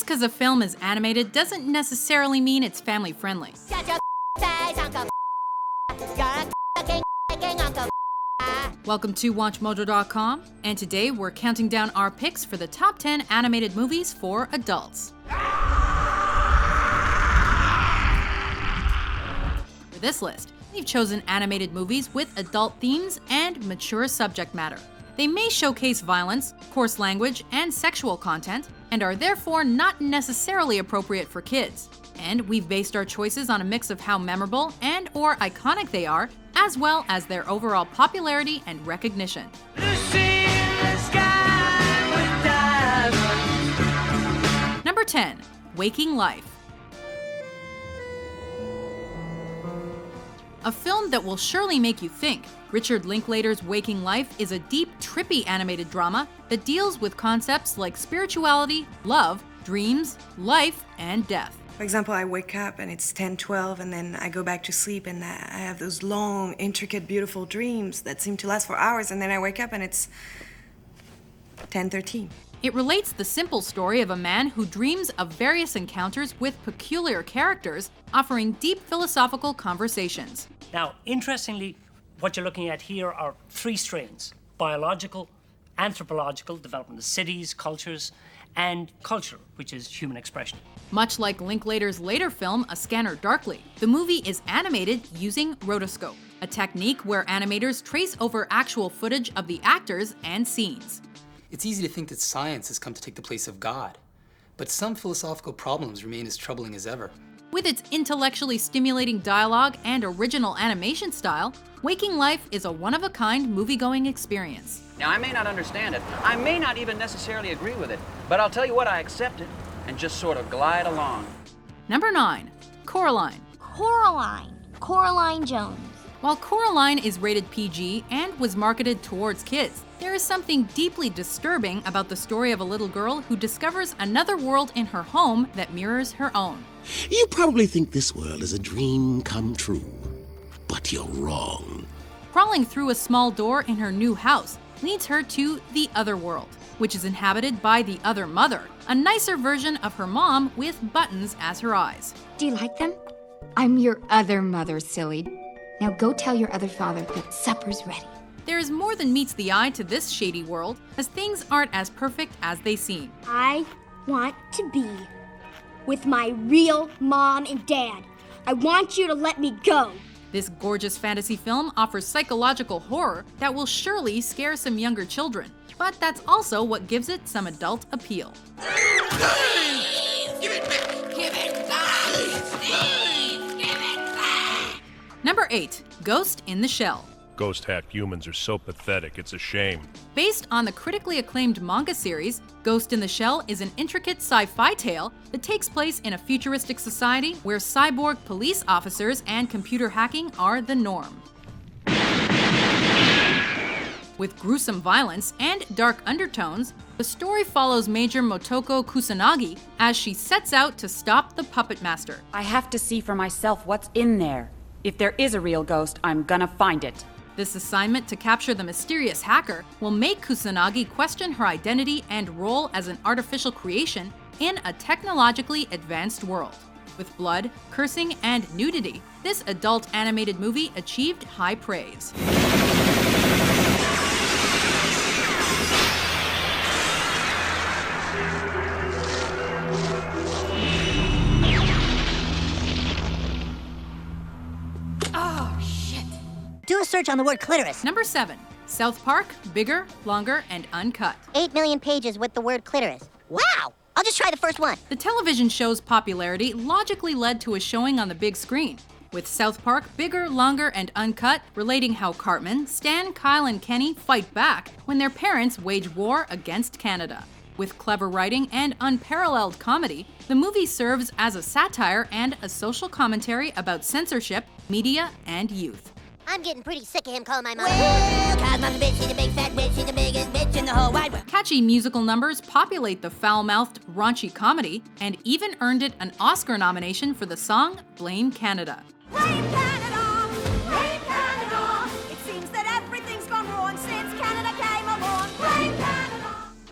Just because a film is animated doesn't necessarily mean it's family friendly. Welcome to WatchMojo.com, and today we're counting down our picks for the top 10 animated movies for adults. For this list, we've chosen animated movies with adult themes and mature subject matter. They may showcase violence, coarse language, and sexual content, and are therefore not necessarily appropriate for kids. And we've based our choices on a mix of how memorable and/or iconic they are, as well as their overall popularity and recognition. Number 10, Waking Life. A film that will surely make you think. Richard Linklater's Waking Life is a deep, trippy animated drama that deals with concepts like spirituality, love, dreams, life, and death. For example, I wake up and it's 10:12, and then I go back to sleep and I have those long, intricate, beautiful dreams that seem to last for hours, and then I wake up and it's 10:13. It relates the simple story of a man who dreams of various encounters with peculiar characters, offering deep philosophical conversations. Now, interestingly, what you're looking at here are three strains: biological, anthropological, development of cities, cultures, and culture, which is human expression. Much like Linklater's later film, A Scanner Darkly, the movie is animated using rotoscope, a technique where animators trace over actual footage of the actors and scenes. It's easy to think that science has come to take the place of God, but some philosophical problems remain as troubling as ever. With its intellectually stimulating dialogue and original animation style, Waking Life is a one-of-a-kind movie-going experience. Now, I may not understand it. I may not even necessarily agree with it. But I'll tell you what, I accept it and just sort of glide along. Number 9, Coraline. Coraline Jones. While Coraline is rated PG and was marketed towards kids, there is something deeply disturbing about the story of a little girl who discovers another world in her home that mirrors her own. You probably think this world is a dream come true, but you're wrong. Crawling through a small door in her new house leads her to the other world, which is inhabited by the other mother, a nicer version of her mom with buttons as her eyes. Do you like them? I'm your other mother, silly. Now go tell your other father that supper's ready. There is more than meets the eye to this shady world, as things aren't as perfect as they seem. I want to be with my real mom and dad. I want you to let me go. This gorgeous fantasy film offers psychological horror that will surely scare some younger children, but that's also what gives it some adult appeal. Number 8, Ghost in the Shell. Ghost-hacked humans are so pathetic, it's a shame. Based on the critically acclaimed manga series, Ghost in the Shell is an intricate sci-fi tale that takes place in a futuristic society where cyborg police officers and computer hacking are the norm. With gruesome violence and dark undertones, the story follows Major Motoko Kusanagi as she sets out to stop the Puppet Master. I have to see for myself what's in there. If there is a real ghost, I'm gonna find it. This assignment to capture the mysterious hacker will make Kusanagi question her identity and role as an artificial creation in a technologically advanced world. With blood, cursing, and nudity, this adult animated movie achieved high praise. Do a search on the word clitoris. Number 7, South Park, Bigger, Longer, and Uncut. 8 million pages with the word clitoris. Wow! I'll just try the first one. The television show's popularity logically led to a showing on the big screen, with South Park, Bigger, Longer, and Uncut relating how Cartman, Stan, Kyle, and Kenny fight back when their parents wage war against Canada. With clever writing and unparalleled comedy, the movie serves as a satire and a social commentary about censorship, media, and youth. I'm getting pretty sick of him calling my mom. Well, 'cause I'm a bitch, she's a big fat witch, she's the biggest bitch in the whole wide world. Catchy musical numbers populate the foul-mouthed, raunchy comedy, and even earned it an Oscar nomination for the song Blame Canada. Blame Canada! Blame Canada! It seems that everything's gone wrong since Canada came along. Blame Canada!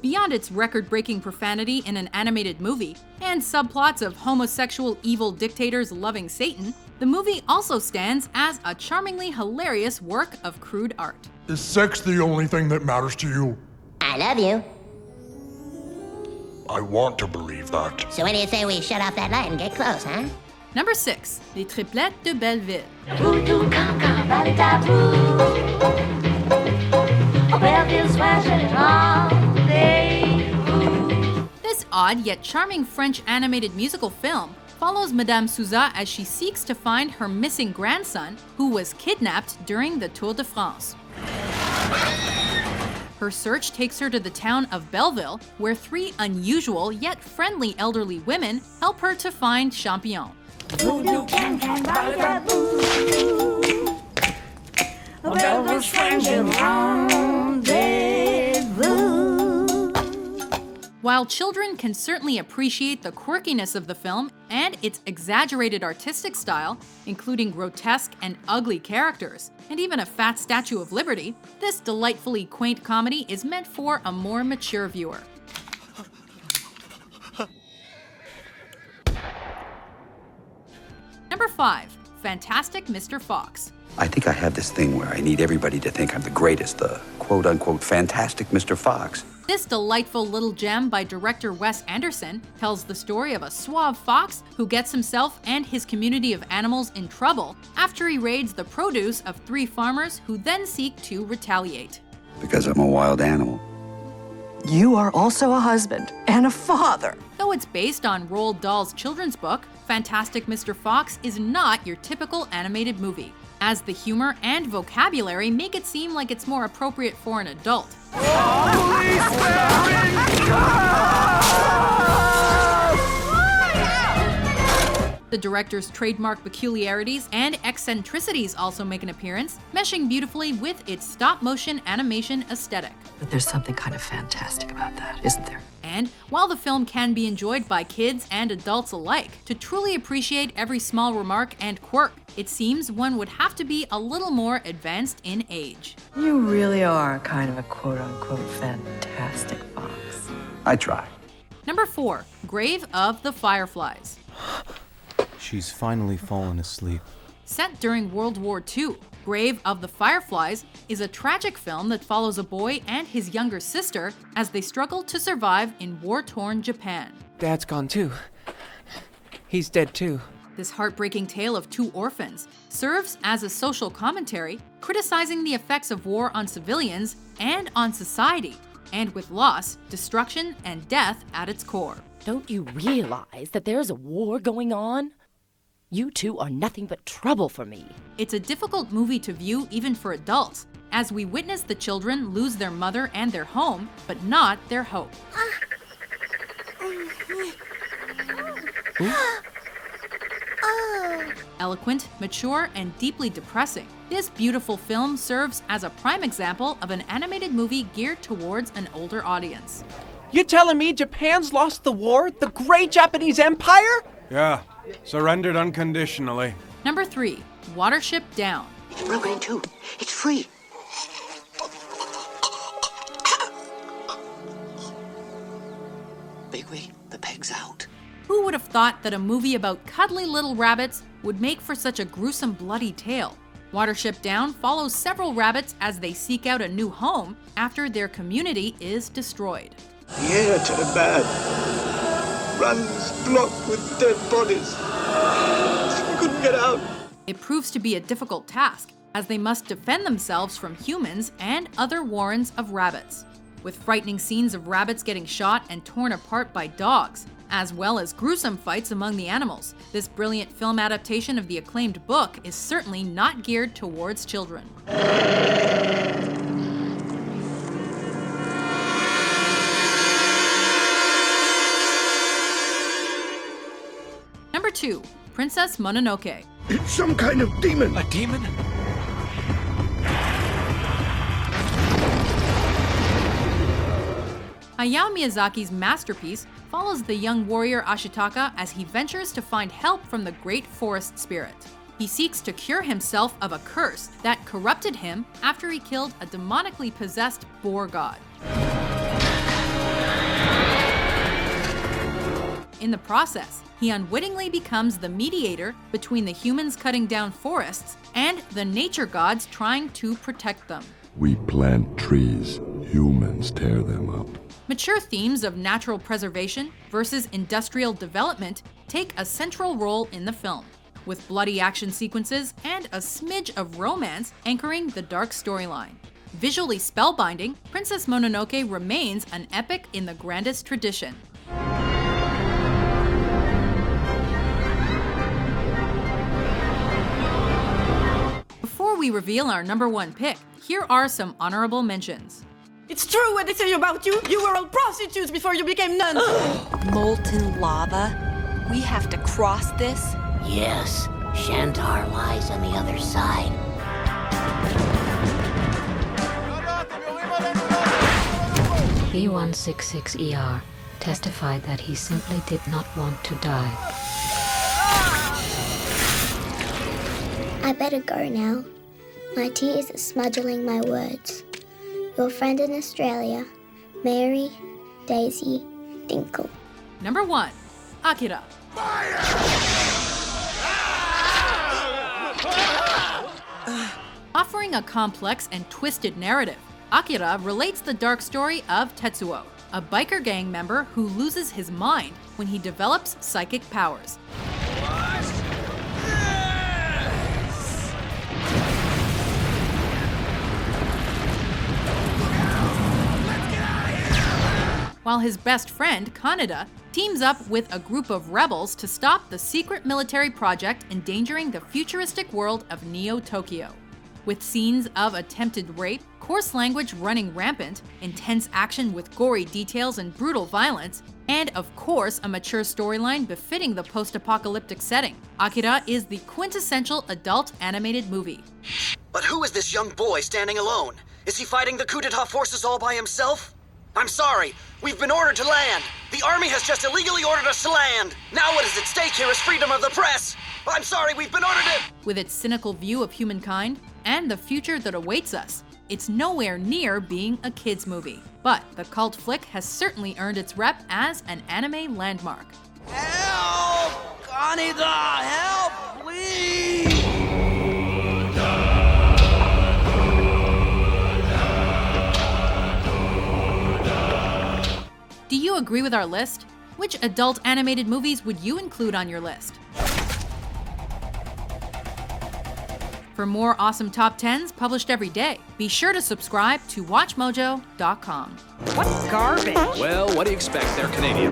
Beyond its record-breaking profanity in an animated movie, and subplots of homosexual evil dictators loving Satan, the movie also stands as a charmingly hilarious work of crude art. Is sex the only thing that matters to you? I love you. I want to believe that. So when do you say we shut off that light and get close, huh? Number 6. Les Triplettes de Belleville. This odd yet charming French animated musical film follows Madame Souza as she seeks to find her missing grandson, who was kidnapped during the Tour de France. Her search takes her to the town of Belleville, where 3 unusual yet friendly elderly women help her to find Champion. While children can certainly appreciate the quirkiness of the film and its exaggerated artistic style, including grotesque and ugly characters, and even a fat Statue of Liberty, this delightfully quaint comedy is meant for a more mature viewer. Number 5. Fantastic Mr. Fox. I think I have this thing where I need everybody to think I'm the greatest, the quote-unquote fantastic Mr. Fox. This delightful little gem by director Wes Anderson tells the story of a suave fox who gets himself and his community of animals in trouble after he raids the produce of 3 farmers who then seek to retaliate. Because I'm a wild animal. You are also a husband and a father. Though it's based on Roald Dahl's children's book, Fantastic Mr. Fox is not your typical animated movie, as the humor and vocabulary make it seem like it's more appropriate for an adult. The director's trademark peculiarities and eccentricities also make an appearance, meshing beautifully with its stop-motion animation aesthetic. But there's something kind of fantastic about that, isn't there? And while the film can be enjoyed by kids and adults alike, to truly appreciate every small remark and quirk, it seems one would have to be a little more advanced in age. You really are kind of a quote-unquote fantastic fox. I try. Number 4. Grave of the Fireflies. She's finally fallen asleep. Set during World War II, Grave of the Fireflies is a tragic film that follows a boy and his younger sister as they struggle to survive in war-torn Japan. Dad's gone too. He's dead too. This heartbreaking tale of 2 orphans serves as a social commentary, criticizing the effects of war on civilians and on society, and with loss, destruction, and death at its core. Don't you realize that there's a war going on? You 2 are nothing but trouble for me. It's a difficult movie to view even for adults, as we witness the children lose their mother and their home, but not their hope. Eloquent, mature, and deeply depressing, this beautiful film serves as a prime example of an animated movie geared towards an older audience. You telling me Japan's lost the war? The great Japanese Empire? Yeah, surrendered unconditionally. Number 3. Watership Down. It's broken in 2. It's free. Bigwig, the peg's out. Who would have thought that a movie about cuddly little rabbits would make for such a gruesome, bloody tale? Watership Down follows several rabbits as they seek out a new home after their community is destroyed. The air turned bad. Runs blocked with dead bodies. We couldn't get out. It proves to be a difficult task, as they must defend themselves from humans and other warrens of rabbits, with frightening scenes of rabbits getting shot and torn apart by dogs, as well as gruesome fights among the animals. This brilliant film adaptation of the acclaimed book is certainly not geared towards children. Number 2. Princess Mononoke. It's some kind of demon. A demon? Hayao Miyazaki's masterpiece follows the young warrior Ashitaka as he ventures to find help from the great forest spirit. He seeks to cure himself of a curse that corrupted him after he killed a demonically possessed boar god. In the process, he unwittingly becomes the mediator between the humans cutting down forests and the nature gods trying to protect them. We plant trees, humans tear them up. Mature themes of natural preservation versus industrial development take a central role in the film, with bloody action sequences and a smidge of romance anchoring the dark storyline. Visually spellbinding, Princess Mononoke remains an epic in the grandest tradition. Before we reveal our #1 pick, here are some honorable mentions. It's true what they say about you. You were all prostitutes before you became nuns. Molten lava? We have to cross this? Yes, Shantar lies on the other side. B166ER testified that he simply did not want to die. I better go now. My tears are smudging my words. Your friend in Australia, Mary Daisy Dinkle. #1, Akira. Offering a complex and twisted narrative, Akira relates the dark story of Tetsuo, a biker gang member who loses his mind when he develops psychic powers. While his best friend, Kaneda, teams up with a group of rebels to stop the secret military project endangering the futuristic world of Neo-Tokyo. With scenes of attempted rape, coarse language running rampant, intense action with gory details and brutal violence, and of course a mature storyline befitting the post-apocalyptic setting, Akira is the quintessential adult animated movie. But who is this young boy standing alone? Is he fighting the coup d'etat forces all by himself? I'm sorry, we've been ordered to land. The army has just illegally ordered us to land. Now what is at stake here is freedom of the press. I'm sorry, we've been ordered to— With its cynical view of humankind and the future that awaits us, it's nowhere near being a kids' movie. But the cult flick has certainly earned its rep as an anime landmark. Help! Kaneda, help, please! Do you agree with our list? Which adult animated movies would you include on your list? For more awesome top 10s published every day, be sure to subscribe to WatchMojo.com. What garbage! Well, what do you expect? They're Canadian.